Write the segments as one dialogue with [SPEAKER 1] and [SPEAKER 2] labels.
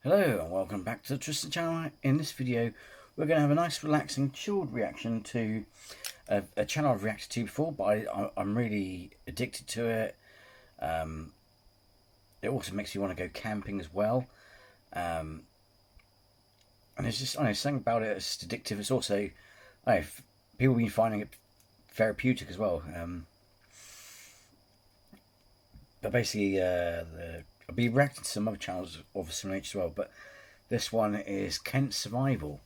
[SPEAKER 1] Hello and welcome back to the Tristan channel. In this video we're going to have a nice relaxing chilled reaction to a channel I've reacted to before, but I'm really addicted to it. It also makes me want to go camping as well, and it's just, I don't know, something about it is addictive. It's also, people have been finding it therapeutic as well. But basically I'll be reacting to some other channels of a similar nature as well, but this one is Kent Survival.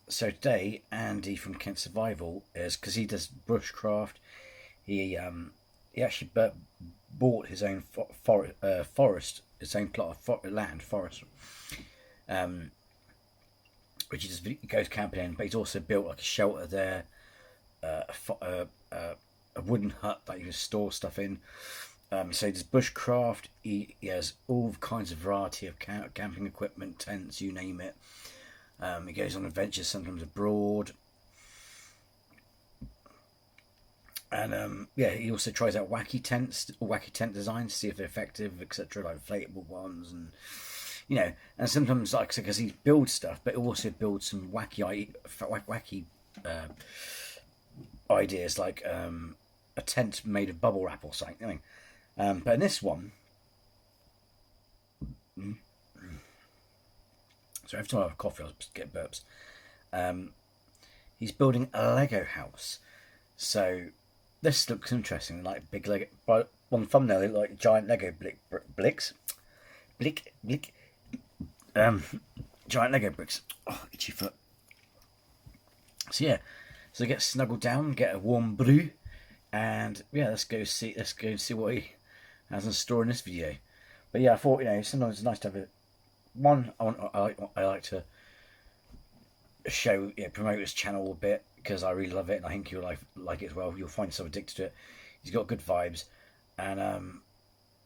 [SPEAKER 1] So today, Andy from Kent Survival is, because he does bushcraft, he actually bought his own forest, his own plot of forest, which he just goes camping in. But he's also built like a shelter there, a wooden hut that you can store stuff in. So he does bushcraft. He has all kinds of variety of camping equipment, tents, you name it. He goes on adventures, sometimes abroad. And he also tries out wacky tent designs to see if they're effective, etc., like inflatable ones, and and sometimes, like, because he builds stuff, but he also builds some wacky ideas, like a tent made of bubble wrap or something. But in this one, so every time I have coffee, I'll just get burps. He's building a Lego house. So this looks interesting, like big Lego. But on the thumbnail, they look like giant Lego giant Lego bricks. Oh, itchy foot. So yeah, so get snuggled down, get a warm brew, and yeah, let's go see what he has in store in this video. But yeah, I thought, sometimes it's nice to have a one. I like to show, promote his channel a bit, because I really love it, and I think you'll like it as well. You'll find yourself addicted to it. He's got good vibes, and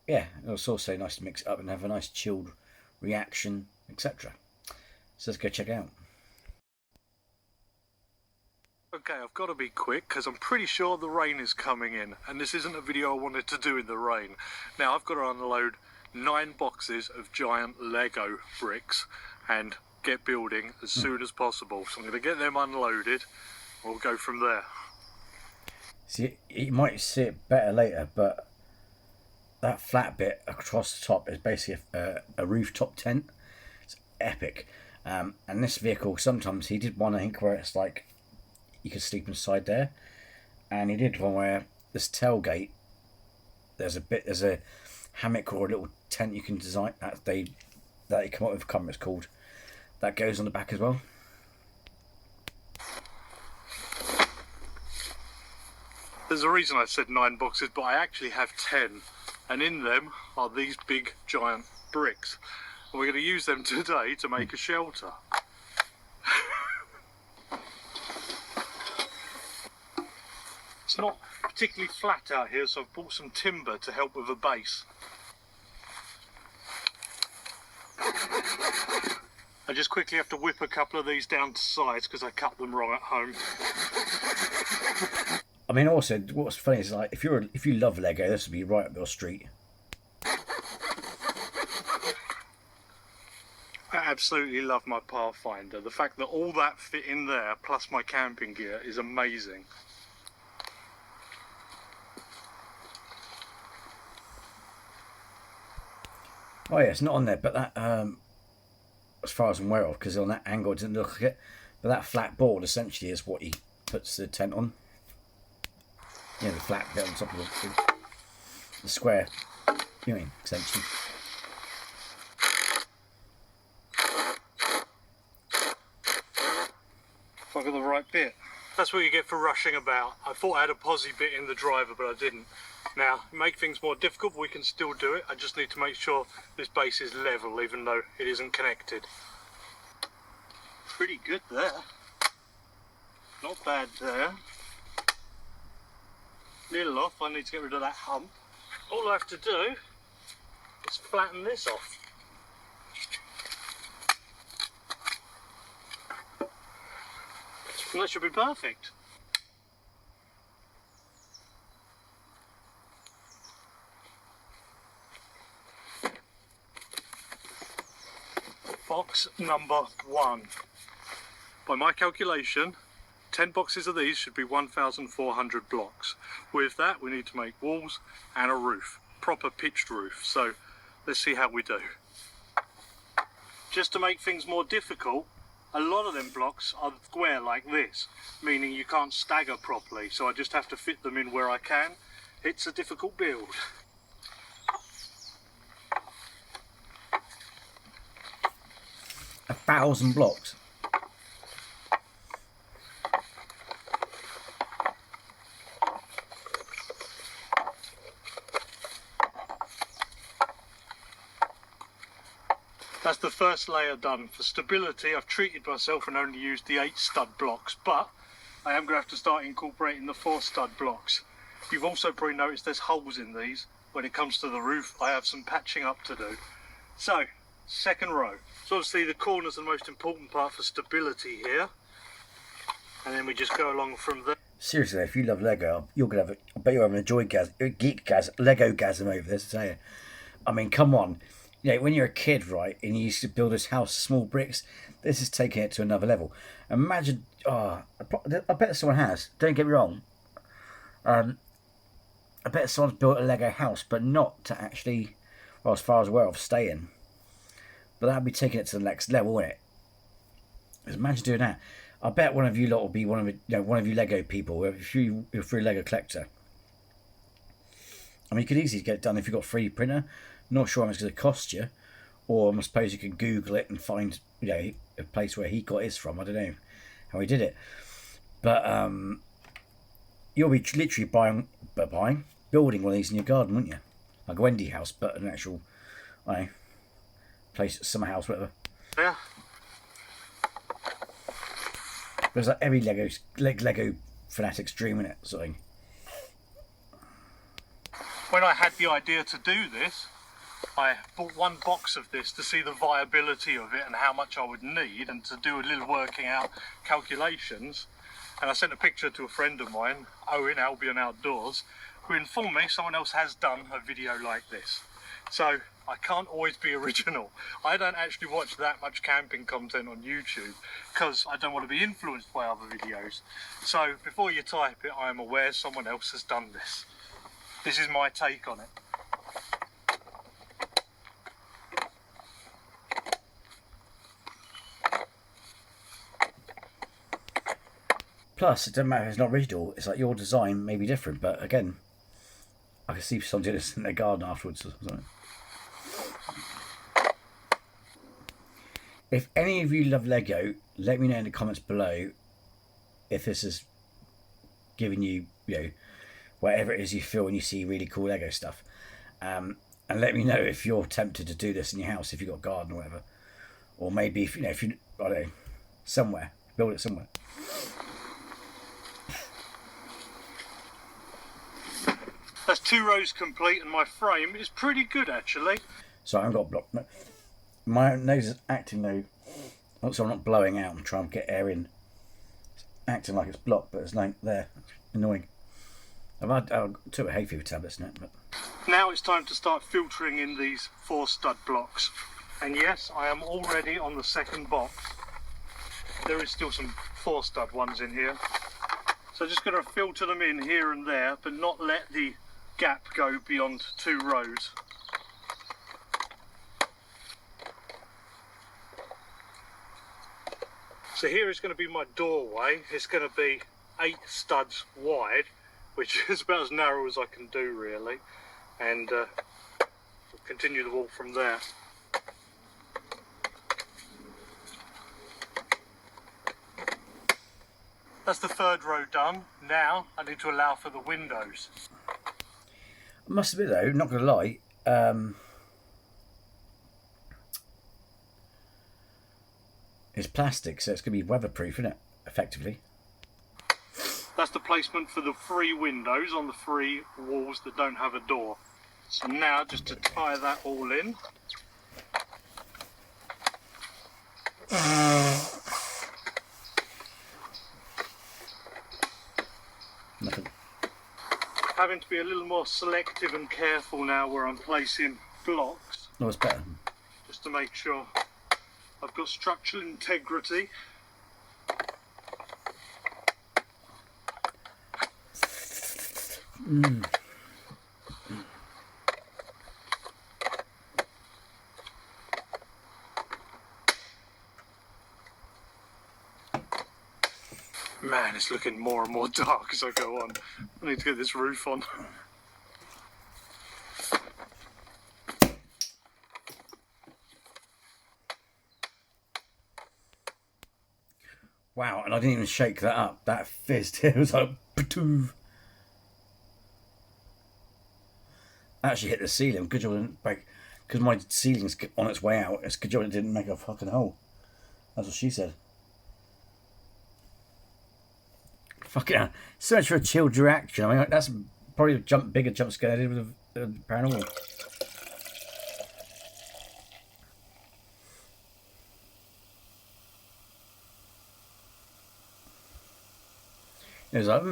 [SPEAKER 1] it's also nice to mix it up and have a nice chilled reaction, etc. So let's go check it out.
[SPEAKER 2] Okay, I've got to be quick because I'm pretty sure the rain is coming in, and this isn't a video I wanted to do in the rain. Now I've got to unload 9 boxes of giant Lego bricks and get building as soon as possible. So I'm going to get them unloaded. We'll go from there.
[SPEAKER 1] See, you might see it better later, but that flat bit across the top is basically a rooftop tent. It's epic. And this vehicle, sometimes he did one, I think, where it's like you could sleep inside there, and he did one where this tailgate, there's a hammock or a little tent you can design that they come up with, I can't remember what it's called, that goes on the back as well.
[SPEAKER 2] There's a reason I said 9 boxes, but I actually have 10, and in them are these big giant bricks, and we're going to use them today to make a shelter. It's not particularly flat out here, so I've bought some timber to help with a base. I just quickly have to whip a couple of these down to size because I cut them wrong at home.
[SPEAKER 1] I mean, also, what's funny is, like, if you love Lego, this would be right up your street.
[SPEAKER 2] I absolutely love my Pathfinder. The fact that all that fit in there, plus my camping gear, is amazing.
[SPEAKER 1] Oh yeah, it's not on there, but that, as far as I'm aware of, because on that angle it didn't look like it, but that flat board essentially is what he puts the tent on. The flat bit on top of the square, extension.
[SPEAKER 2] If I got the right bit. That's what you get for rushing about. I thought I had a posi bit in the driver, but I didn't. Now, make things more difficult, but we can still do it. I just need to make sure this base is level, even though it isn't connected. Pretty good there. Not bad there. Little off, I need to get rid of that hump. All I have to do is flatten this off. And that should be perfect. box number 1. By my calculation, 10 boxes of these should be 1,400 blocks. With that, we need to make walls and a roof, proper pitched roof. So let's see how we do. Just to make things more difficult, a lot of them blocks are square like this, meaning you can't stagger properly, so I just have to fit them in where I can. It's a difficult build.
[SPEAKER 1] A 1,000 blocks.
[SPEAKER 2] That's the first layer done. For stability, I've treated myself and only used the 8 stud blocks, but I am going to have to start incorporating the 4 stud blocks. You've also probably noticed there's holes in these. When it comes to the roof, I have some patching up to do. So, second row. So obviously the corner's the most important part for stability here. And then we just go along from there.
[SPEAKER 1] Seriously, if you love Lego, you're gonna have. I bet you're having a Lego-gasm over this. I tell you. I mean, come on. You know, when you're a kid, right, and you used to build this house, small bricks, this is taking it to another level. Imagine, I bet someone has. Don't get me wrong. I bet someone's built a Lego house, but not to actually, well, as far as we're aware of, stay in. But that'd be taking it to the next level, wouldn't it? Just imagine doing that. I bet one of you lot will be one of you Lego people. If you're a Lego collector, I mean, you could easily get it done if you've got a 3D printer. Not sure how much it's going to cost you, or I suppose you can Google it and find, a place where he got his from. I don't know how he did it, but you'll be literally building one of these in your garden, wouldn't you? Like a Wendy house, but an actual, place, summer house, whatever.
[SPEAKER 2] Yeah.
[SPEAKER 1] There's like every Lego fanatic's dream, in it, sort of thing.
[SPEAKER 2] When I had the idea to do this, I bought 1 box of this to see the viability of it and how much I would need, and to do a little working out calculations. And I sent a picture to a friend of mine, Owen, Albion Outdoors, who informed me someone else has done a video like this. So I can't always be original. I don't actually watch that much camping content on YouTube because I don't want to be influenced by other videos. So before you type it, I am aware someone else has done this. This is my take on it.
[SPEAKER 1] Plus, it doesn't matter if it's not original. It's like your design may be different, but again, I can see someone doing this in their garden afterwards or something. If any of you love Lego, let me know in the comments below if this is giving you, whatever it is you feel when you see really cool Lego stuff. And let me know if you're tempted to do this in your house, if you've got a garden or whatever. Or maybe, if you, I don't know, somewhere. Build it somewhere.
[SPEAKER 2] That's 2 rows complete, and my frame is pretty good, actually.
[SPEAKER 1] So I haven't got blocked. My nose is acting though, so I'm not blowing out and trying to get air in. It's acting like it's blocked, but there's no there. It's annoying. I've took a hay fever tablets now, but
[SPEAKER 2] now it's time to start filtering in these 4 stud blocks. And yes, I am already on the second box. There is still some 4 stud ones in here. So just going to filter them in here and there, but not let the gap go beyond 2 rows. So here is going to be my doorway. It's going to be 8 studs wide, which is about as narrow as I can do, really. And we'll continue the wall from there. That's the 3rd row done. Now I need to allow for the windows.
[SPEAKER 1] I must admit though, not gonna lie, it's plastic, so it's gonna be weatherproof, isn't it? Effectively.
[SPEAKER 2] That's the placement for the 3 windows on the 3 walls that don't have a door. So now just to tie that all in.
[SPEAKER 1] Nothing.
[SPEAKER 2] Having to be a little more selective and careful now where I'm placing blocks.
[SPEAKER 1] No, it's better.
[SPEAKER 2] Just to make sure I've got structural integrity. Man, it's looking more and more dark as I go on. I need to get this roof on.
[SPEAKER 1] Wow, and I didn't even shake that up. That fizzed. It was like, patoof. Actually hit the ceiling. Good job it didn't break. Because my ceiling's on its way out. It's good job it didn't make a fucking hole. That's what she said. Fucking hell. So much for a chilled reaction. I mean, that's probably a bigger jump scare I did with the paranormal. It was like,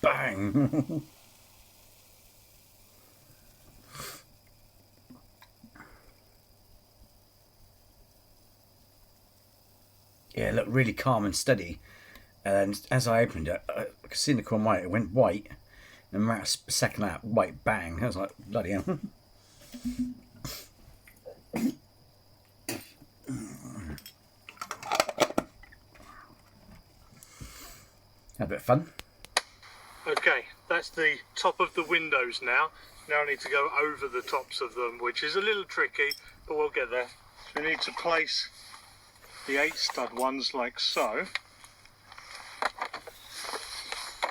[SPEAKER 1] bang. Yeah, it looked really calm and steady. And as I opened it, I could see in the corner white, it went white. And a second out, white, bang. I was like, bloody hell. A bit of fun.
[SPEAKER 2] Okay, that's the top of the windows now. Now I need to go over the tops of them, which is a little tricky, but we'll get there. We need to place the 8-stud ones like so.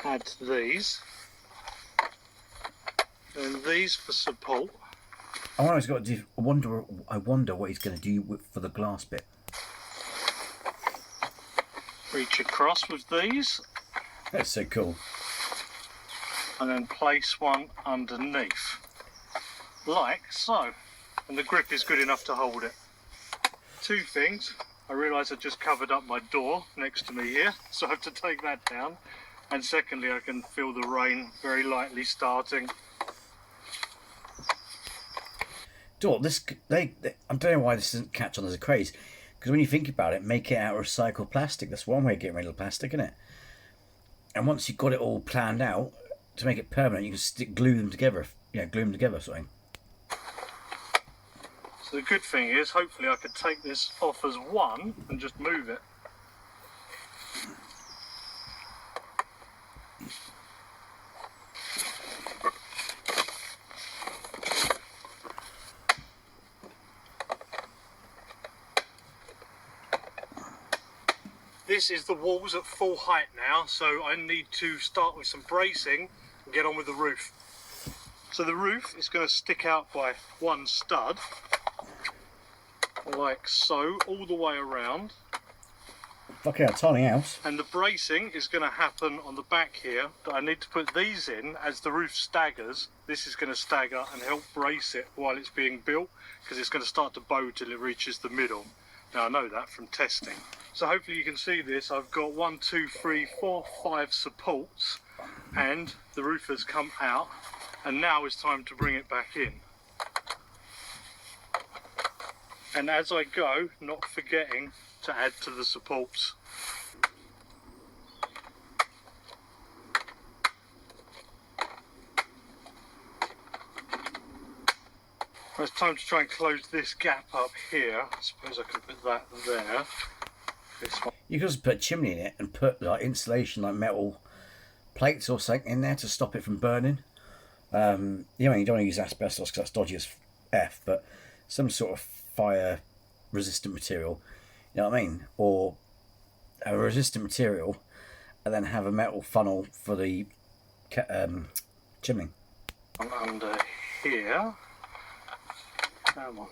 [SPEAKER 2] Add these. And these for support.
[SPEAKER 1] I wonder what he's going to do for the glass bit.
[SPEAKER 2] Reach across with these.
[SPEAKER 1] That's so cool.
[SPEAKER 2] And then place one underneath. Like so. And the grip is good enough to hold it. Two things. I realise I just covered up my door next to me here, so I have to take that down. And secondly, I can feel the rain very lightly starting.
[SPEAKER 1] I don't know why this doesn't catch on as a craze. Because when you think about it, make it out of recycled plastic. That's one way of getting rid of plastic, isn't it? And once you've got it all planned out, to make it permanent, you can glue them together. Yeah, glue them together, sort of thing.
[SPEAKER 2] So the good thing is, hopefully I could take this off as one and just move it. This is the walls at full height now, so I need to start with some bracing and get on with the roof. So the roof is going to stick out by one stud, like so, all the way around.
[SPEAKER 1] Fucking a tiny house.
[SPEAKER 2] And the bracing is going to happen on the back here, but I need to put these in as the roof staggers. This is going to stagger and help brace it while it's being built, because it's going to start to bow till it reaches the middle. Now I know that from testing. So hopefully you can see this. I've got 1, 2, 3, 4, 5 supports, and the roof has come out, and now it's time to bring it back in. And as I go, not forgetting to add to the supports. Well, it's time to try and close this gap up here. I suppose I could put that there. This one.
[SPEAKER 1] You could just put a chimney in it and put like insulation, like metal plates or something in there to stop it from burning. You know, you don't want to use asbestos because that's dodgy as F, but some sort of fire resistant material, you know what I mean? Or a resistant material and then have a metal funnel for the chimney.
[SPEAKER 2] Under here. Come on.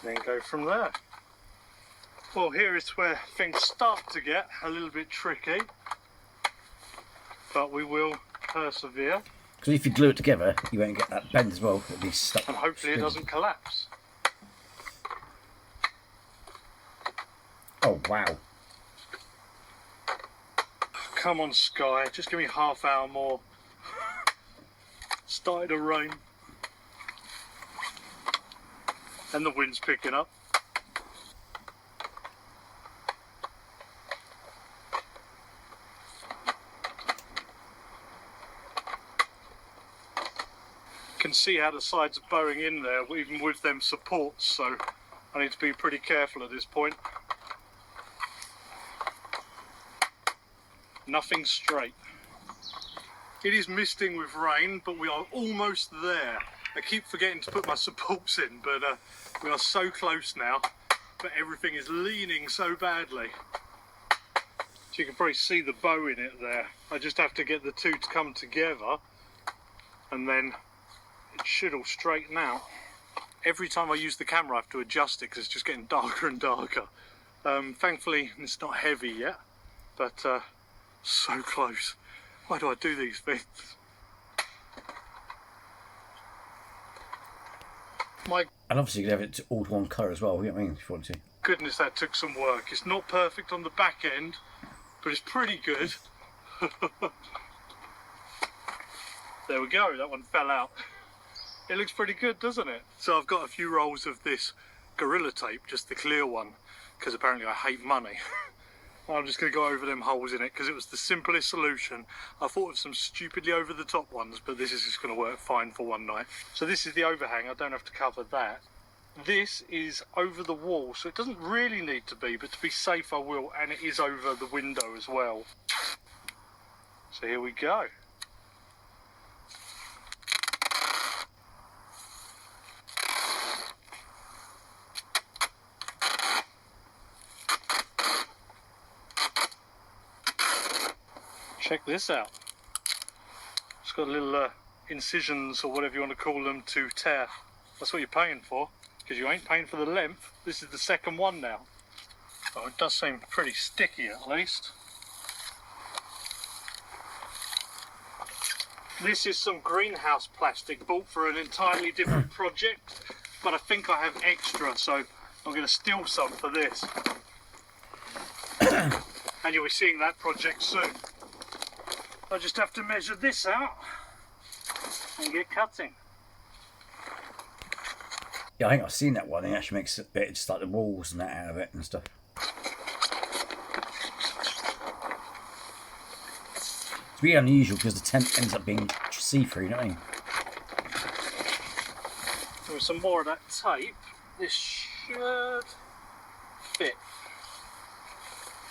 [SPEAKER 2] Then go from there. Well, here is where things start to get a little bit tricky, but we will persevere.
[SPEAKER 1] Because if you glue it together, you won't get that bend as well. It'll be stuck.
[SPEAKER 2] And hopefully it doesn't collapse.
[SPEAKER 1] Oh, wow.
[SPEAKER 2] Come on, Sky, just give me half hour more. Started to rain. And the wind's picking up. see how the sides are bowing in there, even with them supports, so I need to be pretty careful at this point. Nothing straight. It is misting with rain, but we are almost there. I keep forgetting to put my supports in, but we are so close now, but everything is leaning so badly. So you can probably see the bow in it there. I just have to get the two to come together, and then it should all straighten out. Every time I use the camera I have to adjust it because it's just getting darker and darker. Thankfully it's not heavy yet, but so close. Why do I do these things? My
[SPEAKER 1] And obviously you can have it all to one colour as well, you know what I mean, if you want to.
[SPEAKER 2] goodness, that took some work. It's not perfect on the back end, but it's pretty good. There we go, that one fell out. It looks pretty good, doesn't it? So I've got a few rolls of this Gorilla Tape, just the clear one, because apparently I hate money. I'm just going to go over them holes in it because it was the simplest solution. I thought of some stupidly over the top ones, but this is just going to work fine for one night. So this is the overhang, I don't have to cover that. This is over the wall, so it doesn't really need to be, but to be safe I will, and it is over the window as well. So here we go. Check this out. It's got little incisions, or whatever you want to call them, to tear. That's what you're paying for, because you ain't paying for the length. This is the second one now. Oh, it does seem pretty sticky at least. This is some greenhouse plastic bought for an entirely different project, but I think I have extra, so I'm going to steal some for this. And you'll be seeing that project soon. I just have to measure this out and get cutting.
[SPEAKER 1] Yeah, I think I've seen that one. It actually makes it just like the walls and that out of it and stuff. It's really unusual because the tent ends up being see-through, you know what I mean?
[SPEAKER 2] With some more of that tape, this should fit.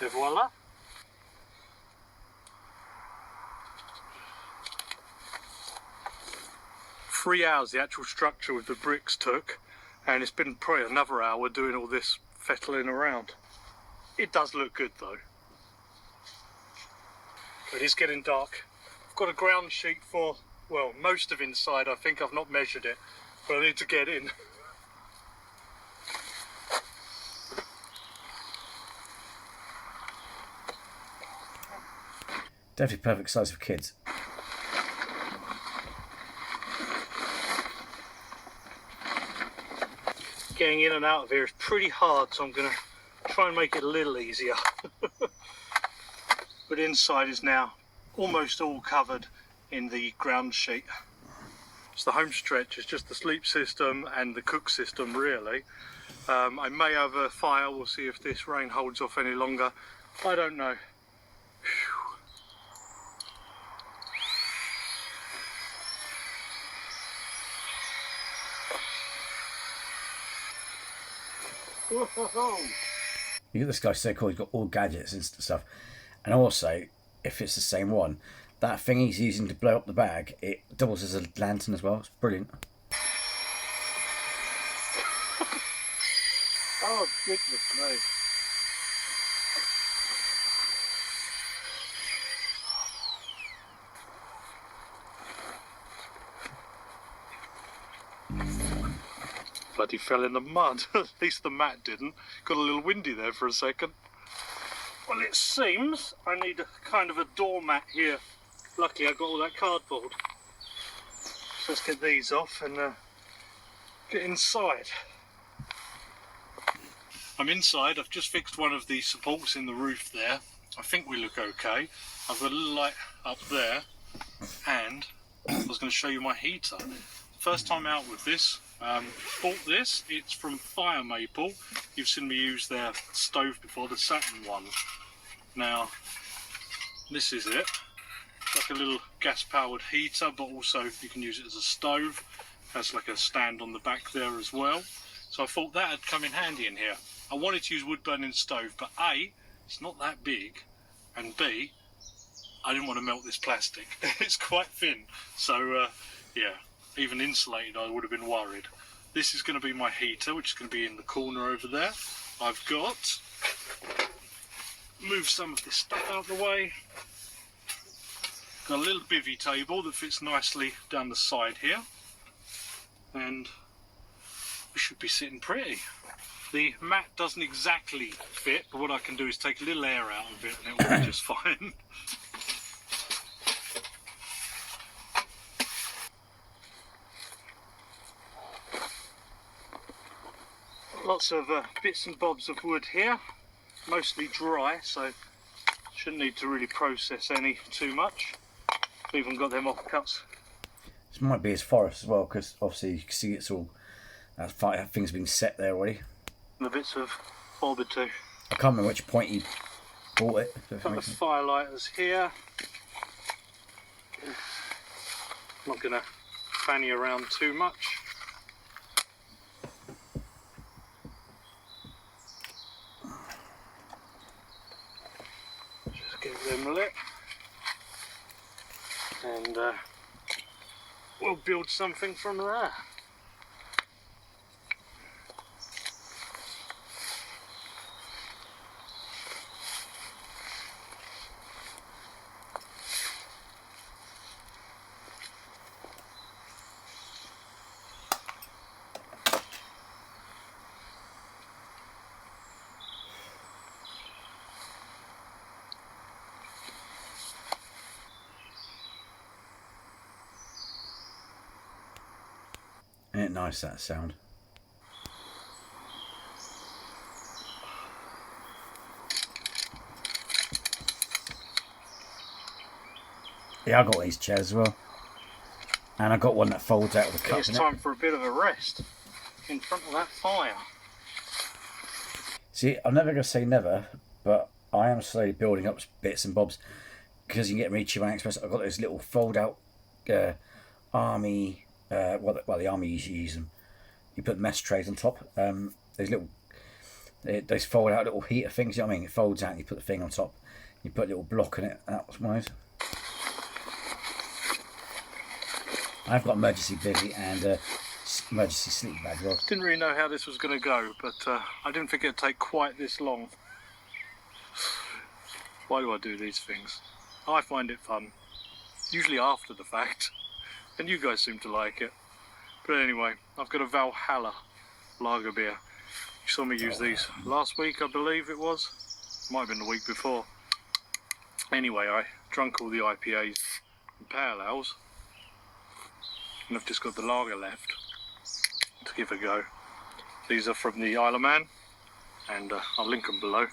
[SPEAKER 2] Et voila. 3 hours the actual structure with the bricks took, and it's been probably another hour doing all this fettling around. It does look good though. It is getting dark. I've got a ground sheet for, well, most of inside. I think I've not measured it, but I need to get in.
[SPEAKER 1] Definitely perfect size for kids.
[SPEAKER 2] Getting in and out of here is pretty hard, so I'm going to try and make it a little easier. But inside is now almost all covered in the ground sheet. So the home stretch is just the sleep system and the cook system really. I may have a fire, we'll see if this rain holds off any longer. I don't know.
[SPEAKER 1] You get this guy so cool, he's got all gadgets and stuff. And also, if it's the same one, that thing he's using to blow up the bag, it doubles as a lantern as well. It's brilliant.
[SPEAKER 2] Oh, goodness me. Bloody fell in the mud. At least the mat didn't. Got a little windy there for a second. Well, it seems I need a kind of a doormat here. Luckily I got all that cardboard. So let's get these off and get inside. I'm inside. I've just fixed one of the supports in the roof there. I think we look okay. I've got a little light up there, and I was going to show you my heater. First time out with this. Bought this. It's from Fire Maple. You've seen me use their stove before, the Saturn one. Now, this is it. It's like a little gas-powered heater, but also you can use it as a stove. Has like a stand on the back there as well. So I thought that had come in handy in here. I wanted to use wood burning stove, but A, it's not that big, and B, I didn't want to melt this plastic. It's quite thin, so yeah, even insulated I would have been worried. This is going to be my heater, which is going to be in the corner over there. I've got, move some of this stuff out of the way. Got a little bivvy table that fits nicely down the side here, and we should be sitting pretty. The mat doesn't exactly fit, but what I can do is take a little air out of it and it will be just fine. Lots of bits and bobs of wood here, mostly dry, so shouldn't need to really process any too much. Even got them offcuts.
[SPEAKER 1] This might be his forest as well, because obviously you can see it's all, that thing's been set there already.
[SPEAKER 2] And the bits of bobbed too.
[SPEAKER 1] I can't remember which point he bought it.
[SPEAKER 2] Got the firelighters here. Not going to fanny around too much. Just give them lit. And we'll build something from there.
[SPEAKER 1] Ain't it nice, that sound? Yeah, I got these chairs as well. And I got one that folds out with a cup
[SPEAKER 2] It's
[SPEAKER 1] in
[SPEAKER 2] time
[SPEAKER 1] it.
[SPEAKER 2] for a bit of a rest in front of that fire.
[SPEAKER 1] See, I'm never going to say never, but I am slowly building up bits and bobs. Because you can get them really cheap on AliExpress. I've got those little fold out army... the army usually use them. You put mess trays on top. Those little, those fold out little heater things. You know what I mean? It folds out. And you put the thing on top. You put a little block in it. That was one of those. I've got emergency bivvy and emergency sleep bag as well.
[SPEAKER 2] Didn't really know how this was going to go, but I didn't think it'd take quite this long. Why do I do these things? I find it fun. Usually after the fact. And you guys seem to like it. But anyway, I've got a Valhalla lager beer. You saw me use these last week, I believe it was. Might have been the week before. Anyway, I drunk all the IPAs and pale ales. And I've just got the lager left to give a go. These are from the Isle of Man, and I'll link them below.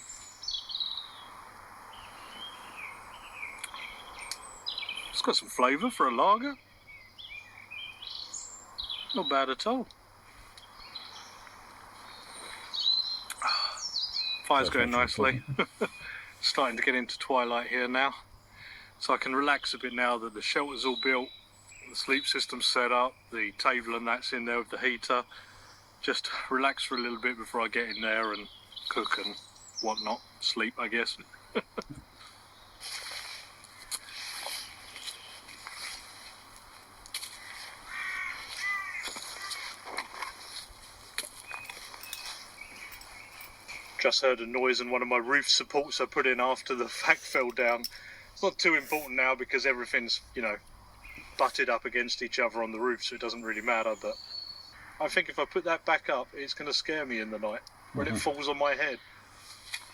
[SPEAKER 2] It's got some flavour for a lager. Not bad at all. Fire's going nicely. Starting to get into twilight here now. So I can relax a bit now that the shelter's all built, the sleep system's set up, the table and that's in there with the heater. Just relax for a little bit before I get in there and cook and whatnot. Sleep, I guess. Just heard a noise and one of my roof supports I put in after the fact fell down. It's not too important now because everything's, you know, butted up against each other on the roof, so it doesn't really matter. But I think if I put that back up, it's going to scare me in the night when it falls on my head.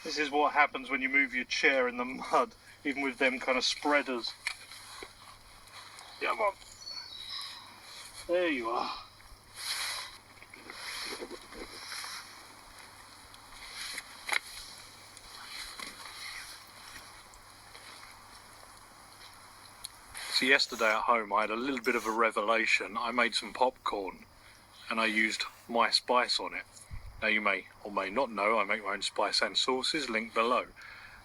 [SPEAKER 2] This is what happens when you move your chair in the mud, even with them kind of spreaders. Come on. There you are. So yesterday at home I had a little bit of a revelation. I made some popcorn and I used my spice on it. Now you may or may not know I make my own spice and sauces, link below.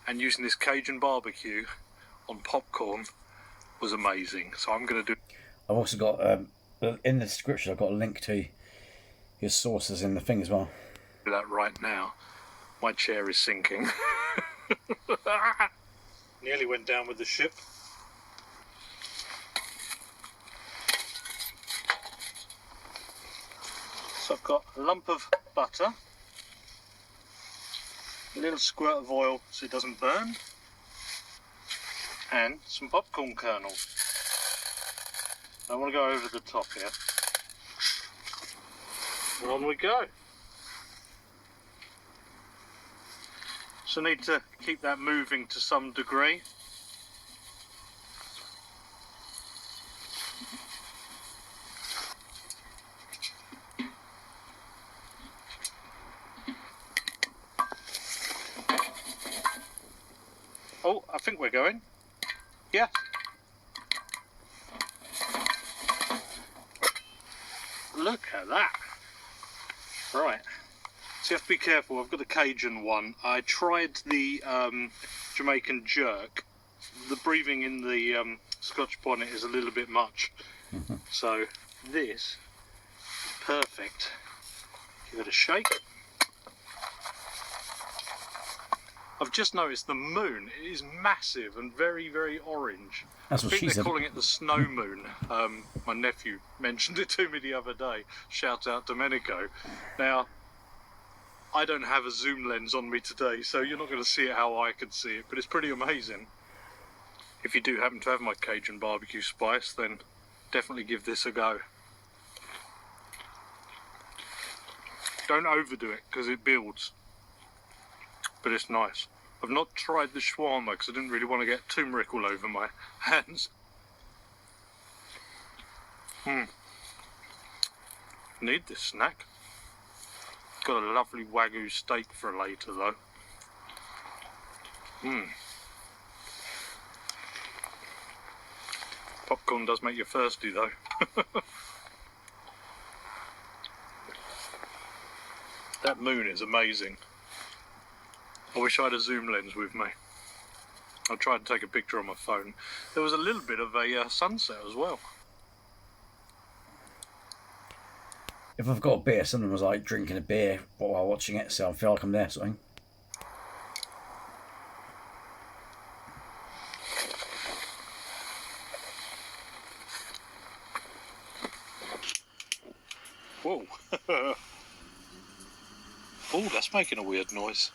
[SPEAKER 2] And using this Cajun barbecue on popcorn was amazing. So I'm going to do...
[SPEAKER 1] I've also got In the description, I've got a link to his sources in the thing as well.
[SPEAKER 2] Do that right now. My chair is sinking. Nearly went down with the ship. So I've got a lump of butter, a little squirt of oil so it doesn't burn, and some popcorn kernels. I want to go over the top here. And on we go. So need to keep that moving to some degree. Oh, I think we're going. Yeah. Look at that. Right. So you have to be careful. I've got the Cajun one. I tried the Jamaican jerk. The breathing in the Scotch bonnet is a little bit much. So this is perfect. Give it a shake. I've just noticed the moon is massive and very, very orange.
[SPEAKER 1] That's what
[SPEAKER 2] I think
[SPEAKER 1] she
[SPEAKER 2] they're
[SPEAKER 1] said.
[SPEAKER 2] calling it the snow moon. My nephew mentioned it to me the other day. Shout out Domenico. Now, I don't have a zoom lens on me today, so you're not going to see it how I can see it, but it's pretty amazing. If you do happen to have my Cajun barbecue spice, then definitely give this a go. Don't overdo it, because it builds. But it's nice. I've not tried the shawarma because I didn't really want to get turmeric all over my hands. Need this snack. Got a lovely Wagyu steak for later though. Popcorn does make you thirsty though. That moon is amazing. I wish I had a zoom lens with me. I tried to take a picture on my phone. There was a little bit of a sunset as well.
[SPEAKER 1] If I've got a beer, someone was like drinking a beer while watching it, so I feel like I'm there, sort of thing.
[SPEAKER 2] Whoa. Oh, that's making a weird noise.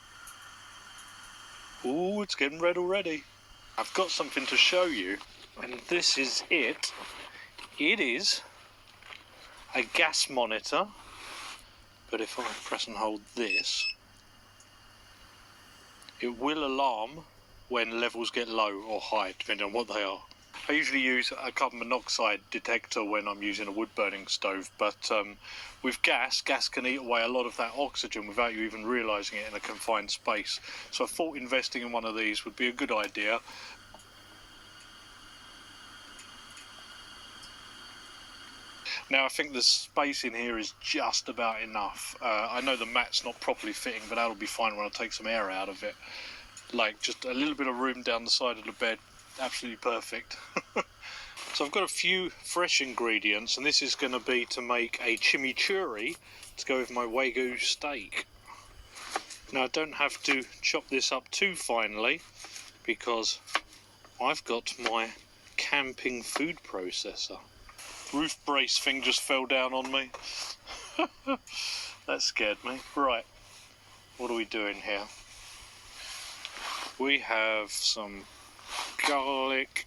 [SPEAKER 2] Oh, it's getting red already. I've got something to show you, and this is it. It is a gas monitor, but if I press and hold this, it will alarm when levels get low or high, depending on what they are. I usually use a carbon monoxide detector when I'm using a wood-burning stove, but with gas can eat away a lot of that oxygen without you even realising it in a confined space. So I thought investing in one of these would be a good idea. Now I think the space in here is just about enough. I know the mat's not properly fitting, but that'll be fine when I take some air out of it. Like just a little bit of room down the side of the bed. Absolutely perfect. So I've got a few fresh ingredients, and this is going to be to make a chimichurri to go with my Wagyu steak. Now I don't have to chop this up too finely because I've got my camping food processor. Roof brace thing just fell down on me. That scared me. Right, what are we doing here? We have some garlic,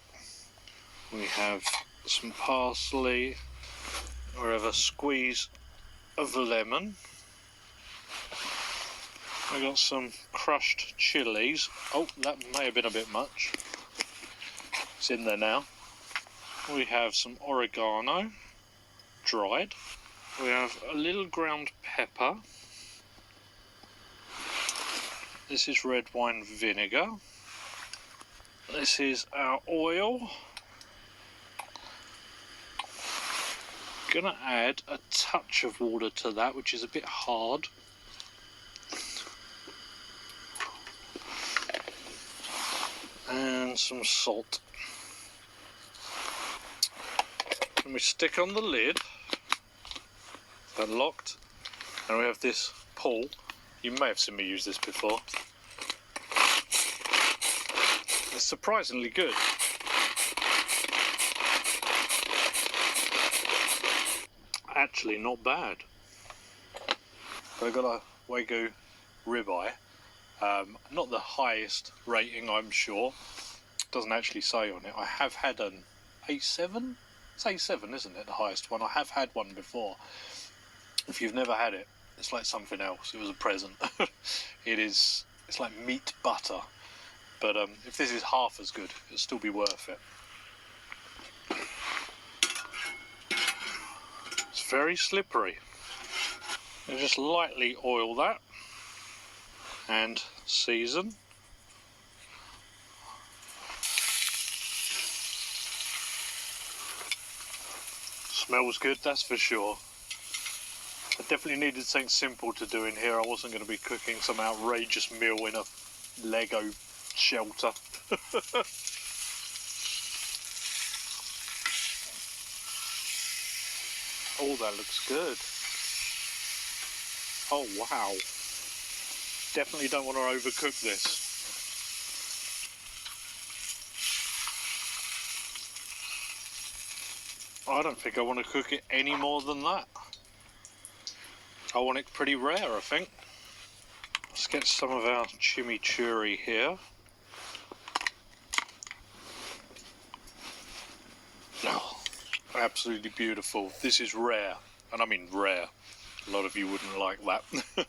[SPEAKER 2] we have some parsley, we have a squeeze of lemon, I got some crushed chilies. Oh, that may have been a bit much. It's in there now. We have some oregano, dried. We have a little ground pepper. This is red wine vinegar. This is our oil. Gonna add a touch of water to that, which is a bit hard. And some salt. and we stick on the lid, unlocked, and we have this pull. You may have seen me use this before. It's surprisingly good. Actually not bad. I've got a Wagyu ribeye. Not the highest rating, I'm sure. Doesn't actually say on it. I have had an A7? It's A7, isn't it, the highest one? I have had one before. If you've never had it, it's like something else. It was a present. It's like meat butter. But if this is half as good, it'll still be worth it. It's very slippery. You just lightly oil that and season. Smells good, that's for sure. I definitely needed something simple to do in here. I wasn't going to be cooking some outrageous meal in a Lego shelter. Oh, that looks good. Oh, wow. Definitely don't want to overcook this. I don't think I want to cook it any more than that. I want it pretty rare, I think. Let's get some of our chimichurri here. Oh, absolutely beautiful. This is rare, and I mean rare. A lot of you wouldn't like that. It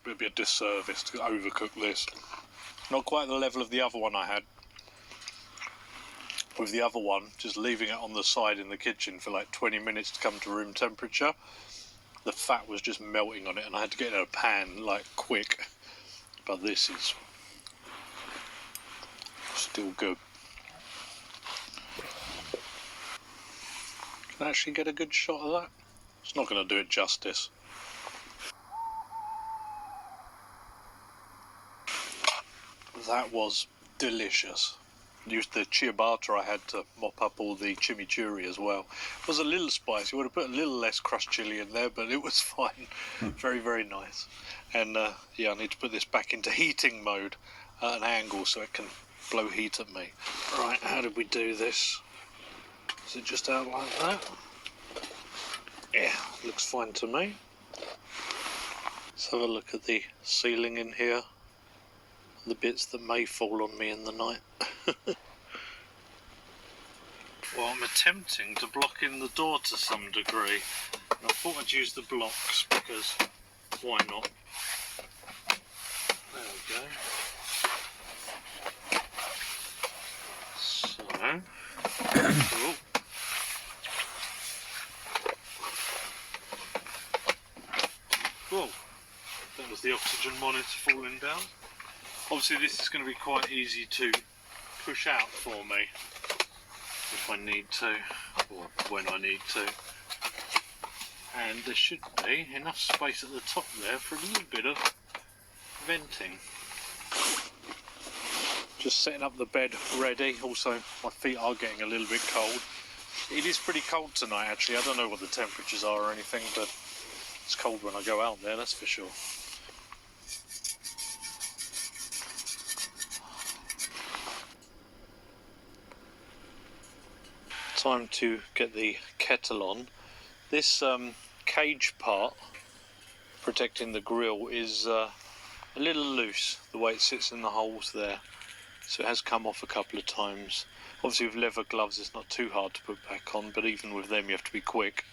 [SPEAKER 2] would be a disservice to overcook this. Not quite the level of the other one I had. With the other one, just leaving it on the side in the kitchen for like 20 minutes to come to room temperature. The fat was just melting on it and I had to get it in a pan like quick. But this is still good. Can I actually get a good shot of that? It's not going to do it justice. That was delicious. Used the ciabatta I had to mop up all the chimichurri as well. It was a little spicy. Would have put a little less crushed chili in there, but it was fine. Very, very nice. And yeah, I need to put this back into heating mode at an angle so it can blow heat at me. Right, how did we do this? Is it just out like that? Yeah, looks fine to me. Let's have a look at the ceiling in here. The bits that may fall on me in the night. Well, I'm attempting to block in the door to some degree. I thought I'd use the blocks because why not? There we go. So, oh. Whoa, that was the oxygen monitor falling down. Obviously this is going to be quite easy to push out for me if I need to, or when I need to. And there should be enough space at the top there for a little bit of venting. Just setting up the bed ready. Also my feet are getting a little bit cold. It is pretty cold tonight actually. I don't know what the temperatures are or anything, but it's cold when I go out there, that's for sure. Time to get the kettle on. This cage part protecting the grill is a little loose, the way it sits in the holes there, so it has come off a couple of times. Obviously with leather gloves it's not too hard to put back on, but even with them you have to be quick.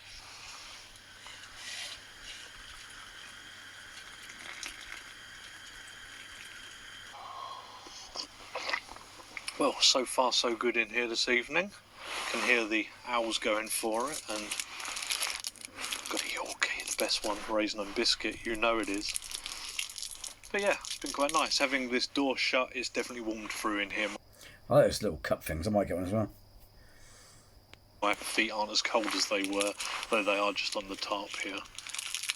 [SPEAKER 2] Well, so far so good in here this evening. Can hear the owls going for it, and I've got a Yorkie, the best one, raisin and biscuit, you know it is. But yeah, it's been quite nice. Having this door shut, it's definitely warmed through in here.
[SPEAKER 1] I like those little cup things, I might get one as well.
[SPEAKER 2] My feet aren't as cold as they were, though they are just on the tarp here.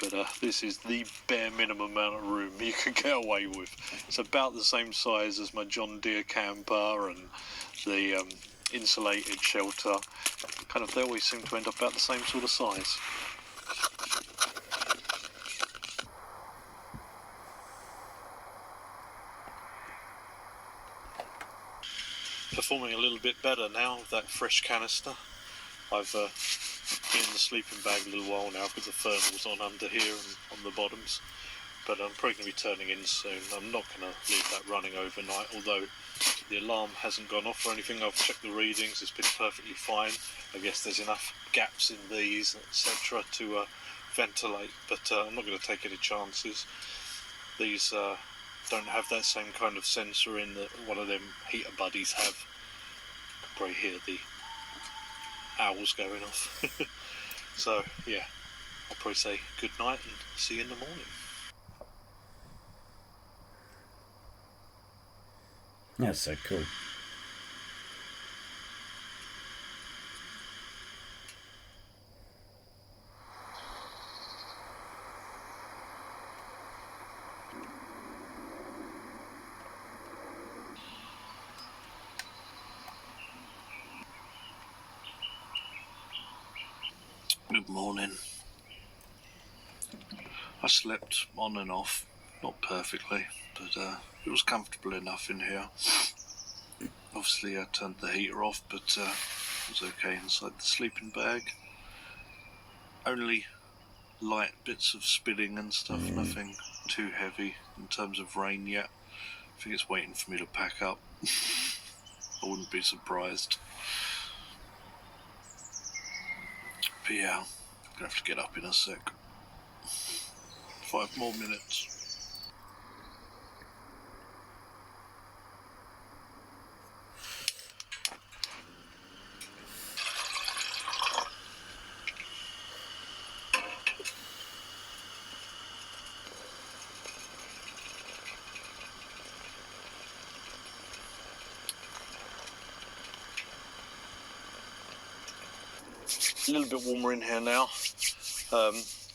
[SPEAKER 2] But this is the bare minimum amount of room you could get away with. It's about the same size as my John Deere camper and the insulated shelter, kind of they always seem to end up about the same sort of size. Performing a little bit better now with that fresh canister. I've been in the sleeping bag a little while now. I've got the thermals on under here and on the bottoms, but I'm probably going to be turning in soon. I'm not going to leave that running overnight, although the alarm hasn't gone off or anything. I've checked the readings, it's been perfectly fine. I guess there's enough gaps in these, etc. to ventilate, but I'm not going to take any chances. These don't have that same kind of sensor in that one of them heater buddies have. You can probably hear the owls going off. So yeah, I'll probably say good night and see you in the morning.
[SPEAKER 1] That's so cool.
[SPEAKER 2] Good morning. I slept on and off, not perfectly, but it was comfortable enough in here. Obviously I turned the heater off, but it was okay inside the sleeping bag. Only light bits of spilling and stuff, nothing too heavy in terms of rain yet. I think it's waiting for me to pack up. I wouldn't be surprised. But yeah, I'm gonna have to get up in a sec. 5 more minutes. A little bit warmer in here now.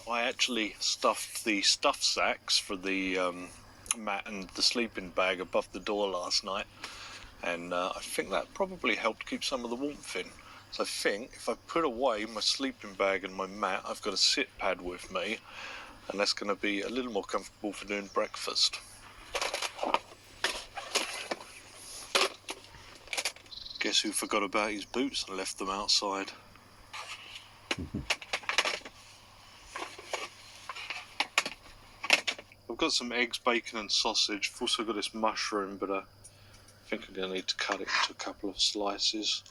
[SPEAKER 2] I actually stuffed the stuff sacks for the mat and the sleeping bag above the door last night, and I think that probably helped keep some of the warmth in. So I think if I put away my sleeping bag and my mat, I've got a sit pad with me, and that's going to be a little more comfortable for doing breakfast. Guess who forgot about his boots and left them outside? I've got some eggs, bacon and sausage. I've also got this mushroom, but I think I'm going to need to cut it into a couple of slices.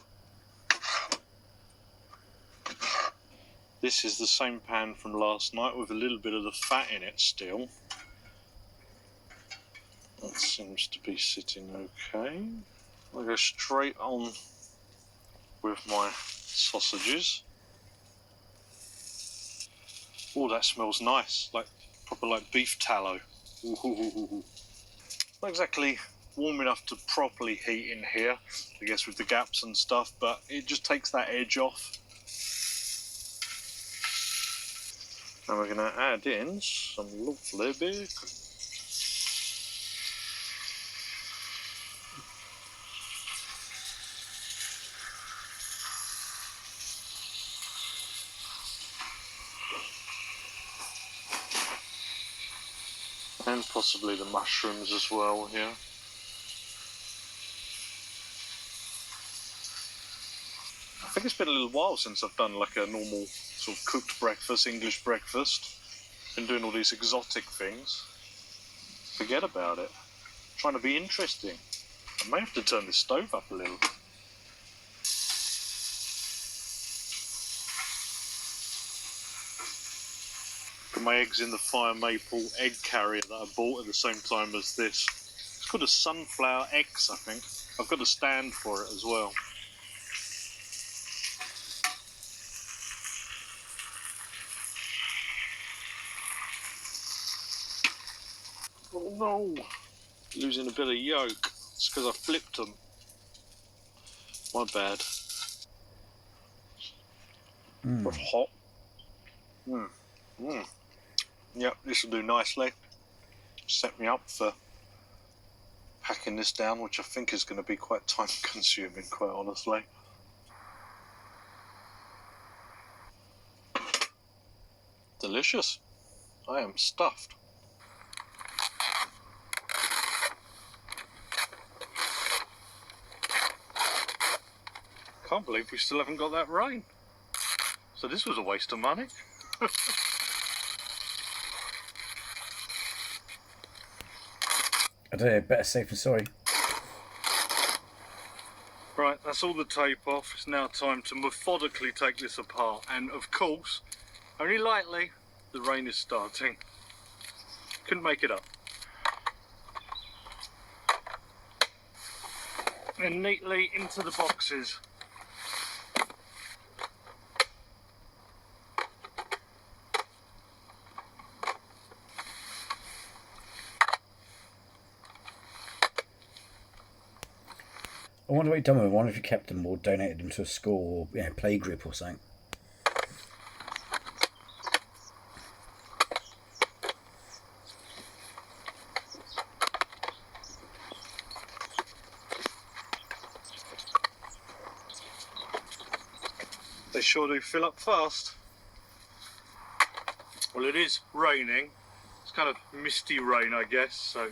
[SPEAKER 2] This is the same pan from last night with a little bit of the fat in it still. That seems to be sitting okay. I'll go straight on with my sausages. Oh, that smells nice, like proper like beef tallow. Ooh. Not exactly warm enough to properly heat in here, I guess, with the gaps and stuff, but it just takes that edge off. And we're going to add in some lovely bacon. And possibly the mushrooms as well here. I think it's been a little while since I've done like a normal sort of cooked breakfast, English breakfast. Been doing all these exotic things. Forget about it. Trying to be interesting. I may have to turn this stove up a little. Put my eggs in the fire maple egg carrier that I bought at the same time as this. It's called a Sunflower X, I think. I've got a stand for it as well. Oh no! Losing a bit of yolk. It's because I flipped them. My bad. But hot. Yep, this will do nicely. Set me up for packing this down, which I think is going to be quite time consuming, quite honestly. Delicious. I am stuffed. Can't believe we still haven't got that rain. So this was a waste of money.
[SPEAKER 1] I don't know, better safe than sorry.
[SPEAKER 2] Right, that's all the tape off. It's now time to methodically take this apart. And of course, only lightly, the rain is starting. Couldn't make it up. And neatly into the boxes.
[SPEAKER 1] I wonder what you've done with them. I wonder if you kept them or donated them to a school or play group or something.
[SPEAKER 2] They sure do fill up fast. Well, it is raining. It's kind of misty rain, I guess, so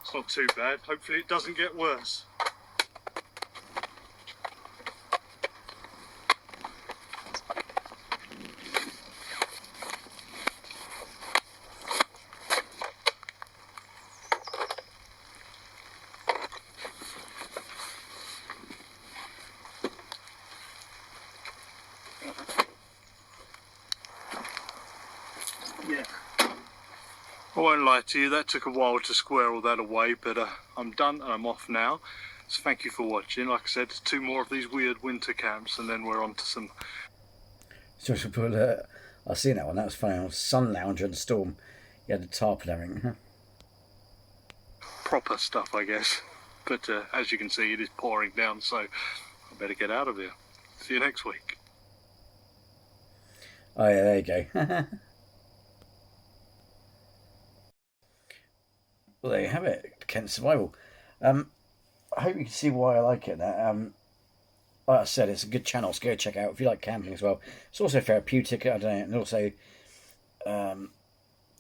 [SPEAKER 2] it's not too bad. Hopefully it doesn't get worse. Yeah. I won't lie to you, that took a while to square all that away, but I'm done and I'm off now. So thank you for watching. Like I said, 2 more of these weird winter camps and then we're on to some...
[SPEAKER 1] So I've seen that one, that was funny. I was sun lounger in the storm. You had the tarp and everything.
[SPEAKER 2] proper stuff, I guess. But as you can see, it is pouring down, so I better get out of here. See you next week.
[SPEAKER 1] Oh yeah, there you go. Well, there you have it, Kent Survival. I hope you can see why I like it. Like I said, it's a good channel, so go check it out if you like camping as well. It's also therapeutic, I don't know, and also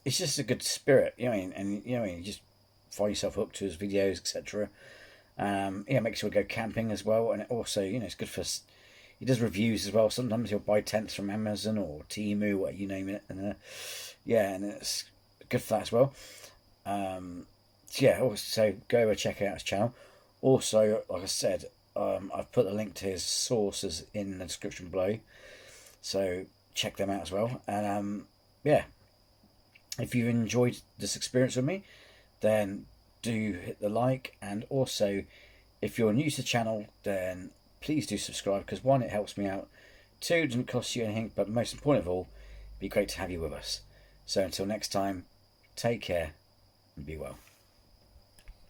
[SPEAKER 1] it's just a good spirit, you know what I mean? And you know what I mean, you just find yourself hooked to his videos, etc. Yeah, makes you go camping as well, and it also, you know, it's good for. He does reviews as well. Sometimes he'll buy tents from Amazon or Temu, what you name it, and yeah, and it's good for that as well. So yeah, also go over check out his channel. Also, like I said, I've put the link to his sources in the description below, so check them out as well. And yeah, if you enjoyed this experience with me, then do hit the like, and also if you're new to the channel, then please do subscribe, because 1, it helps me out, 2, it doesn't cost you anything, but most important of all, it'd be great to have you with us. So until next time, take care and be well.